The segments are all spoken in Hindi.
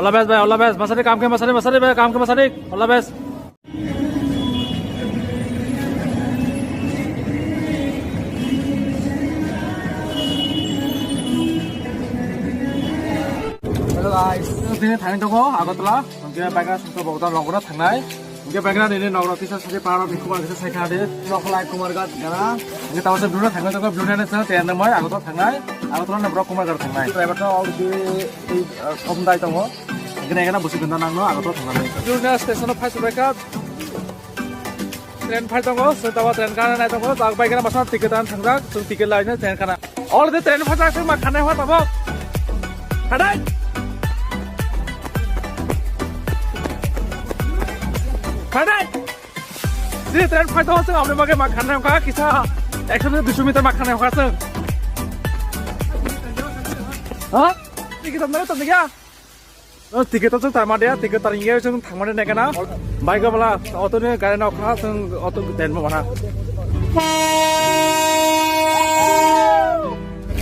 ऑल द बेस्ट भाई, ऑल द बेस्ट। मसाले काम के मसाले भाई, काम के मसाले, all the best. Hello guys, दिनै थांनाय दङ आगरतला ओमफ्राय बाइकआ सुंथ' बगदा नगरा थांनाय ओमफ्राय बाइकआ दिनै नगरा टिसा सासे पाहाराव बिखुमार गोसा सायखादे नखलाय कुमारगात गाना ओमफ्राय तावसे ब्लुना थांनाय दङ ब्लुनानो जों तेनदोंमोन आगरतला थांनाय आगरतला नब्रा कुमारगात थांनाय ड्राइभारथ' अलरेडि खम दाय दङ ओंखायनो एगाना बुसि गोनदा नांनो आगरतला थांनानै ब्लुना स्टेशनाव फायसबायका ट्रेन फाय दङ जों तावा ट्रेन खाना नाय दङ जाग बाइकआ मासा टिकेटानो थांजाक जों टिकेट लायनो ट्रेन खाना अलरेडि ट्रेन फायजाक जों मा खानाय हा ताबो खानाय खानाय जी ट्रेन फाइट जों आपने बागे मा खानाय का किसा 100 मीटर मा खानाय का जों हा टिकेट हमना तने क्या टिकेट जों तारमा दे टिकेट तारिंगे जों थांमाने नायगोना बाइक वाला ऑटो ने गाड़ी नाव खा जों ऑटो देन माना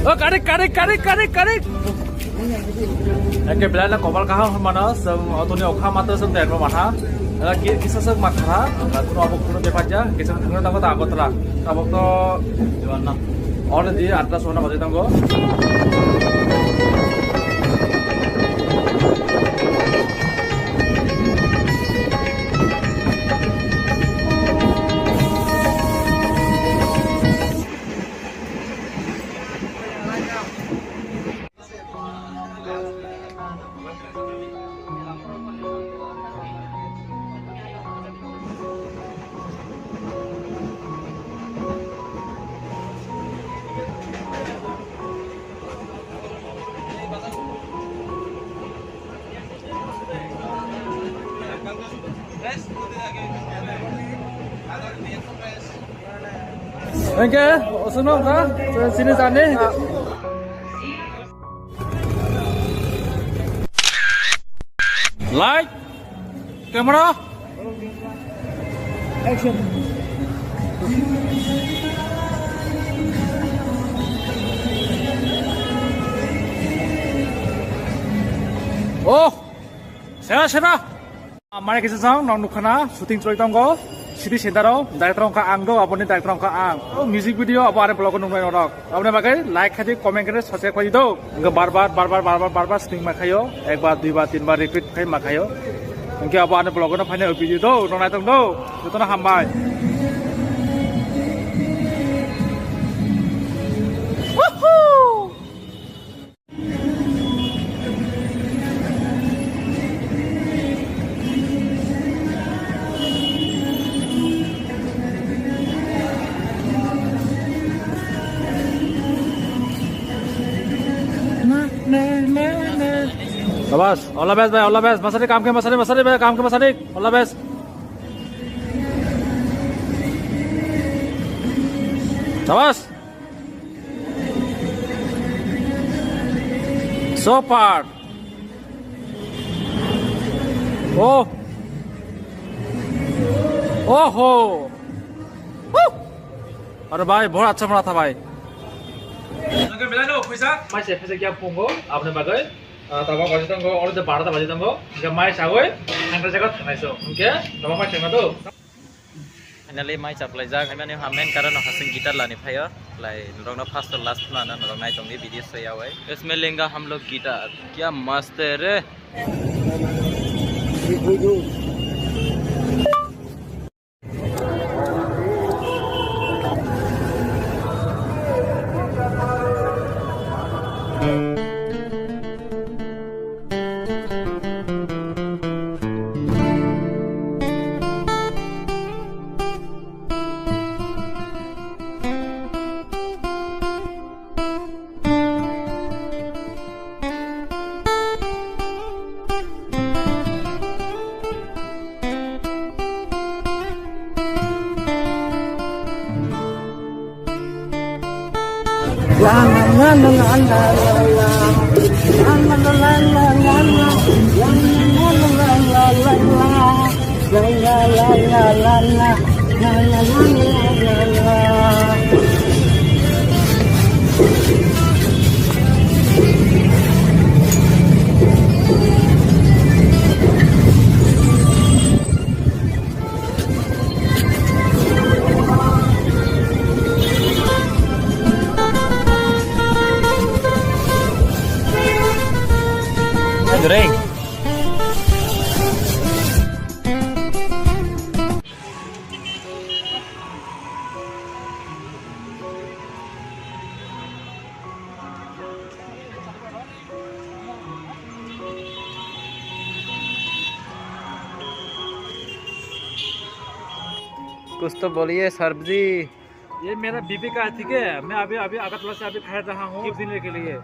ओ गाड़ी एके बेला कबाल का माना जों ऑटो ने अखा मात्र जों देन माना kisah sih makara, kuno abok kuno depannya, kisah tengah tanggo tak agak telah, abok to, orang di atas mana masih tanggo. Oke, suno ka? Sini sana. Light, camera, action. Oh, saya. Mari kita sang nong nukana shooting troy tanggo. City Center director ka ang do apni director ka ang music video apare blog nung nai nok apne bagai like khadi comment करे subscribe khadi do इनका बार-बार स्टिंग मा खायो एक बार दुई बार तीन बार रिपीट खाइ मा खायो इनके apane blog na final video दो नong nai tong do जतना हामबाय Bas, all the best भाई, all the best. मसाले काम के मसाले भाई, काम के मसाले, all the best. Bas. So far. Oh. ओहो. अरे भाई बहुत अच्छा बना था भाई. अगर मिला नो पैसा, मैं पैसा क्या पोंगो आपने बागै. Tawa kasi tanggo, all the bar tawa tanggo, jika mai sawe, angker jagat nai so, oke, tawa mai cuma tu. Finally mai supply jag, kami ni hamen karena hasing gitar lani phayo, lai norong na first to last na norong nai tongi video se ya wai. इसमें लेंगा हम लोग गिटार, क्या मस्त है रे. कुछ तो बोलिए सर जी। ये मेरा बीबी का है, ठीक है। मैं अभी अभी अगरतला से अभी खरीद रहा हूँ गिफ्ट देने के लिए।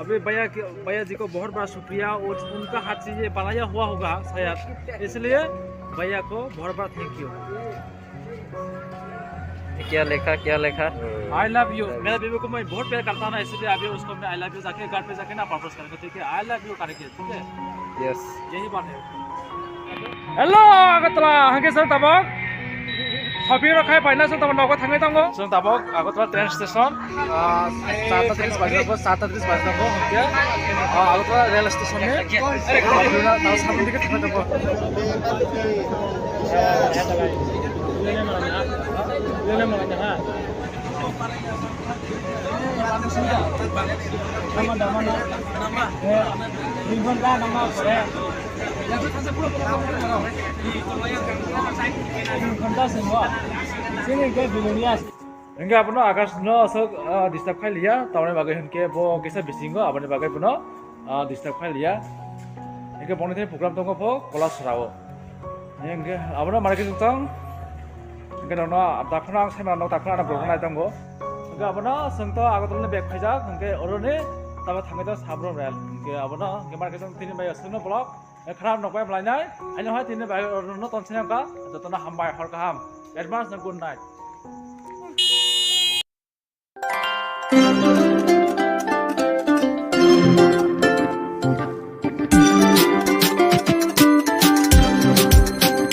अभी भैया जी को बहुत बड़ा शुक्रिया, और उनका हाथ से ये बनाया हुआ होगा शायद, इसलिए भैया को बहुत बड़ा थैंक यू। क्या लिखा? I love you. मेरा बीबी को मैं बहुत प्यार करता हूँ ना, इसलिए अभी उसको मैं आई लव यू जाके घर पे जाके ना प्रपोज करेंगे, ठीक है। आई लव यू करके, ठीक है। यस। यही बात है। हेलो अगरतला हंगे सर तबक सभी रखा पाइना सर तब नौको थांगे तंगो सर तबक अगरतला ट्रेन स्टेशन 7:30 बजे को 7:30 बजे को हंगे अगरतला रेल स्टेशन में अपना ताऊ सामने दिखे थांगे तंगो लेने मारना हां nama Livonda nama Korea yang kita pulang di Livonda semua sini ke Vilnius enggak puno akas no sok disturb khai liya tamne bagai hunke bo kisa bisingo abane bagai puno disturb khai liya enggak bone the program tongo bo kolas rao enggak abane marke tong enggak no dakna sama no dakna na program nai tongo enggak abane sengto agatolne bag khaijak enggak orone तब थांगे तो साब्रो रेल के अब ना के मार्केट में तीन बाय सुनो ब्लॉक खराब नपाय मलाइनाय आइनो हाय तीन बाय न तनसेना का जतना हम बाय हर का हम एडवांस न गुड नाइट।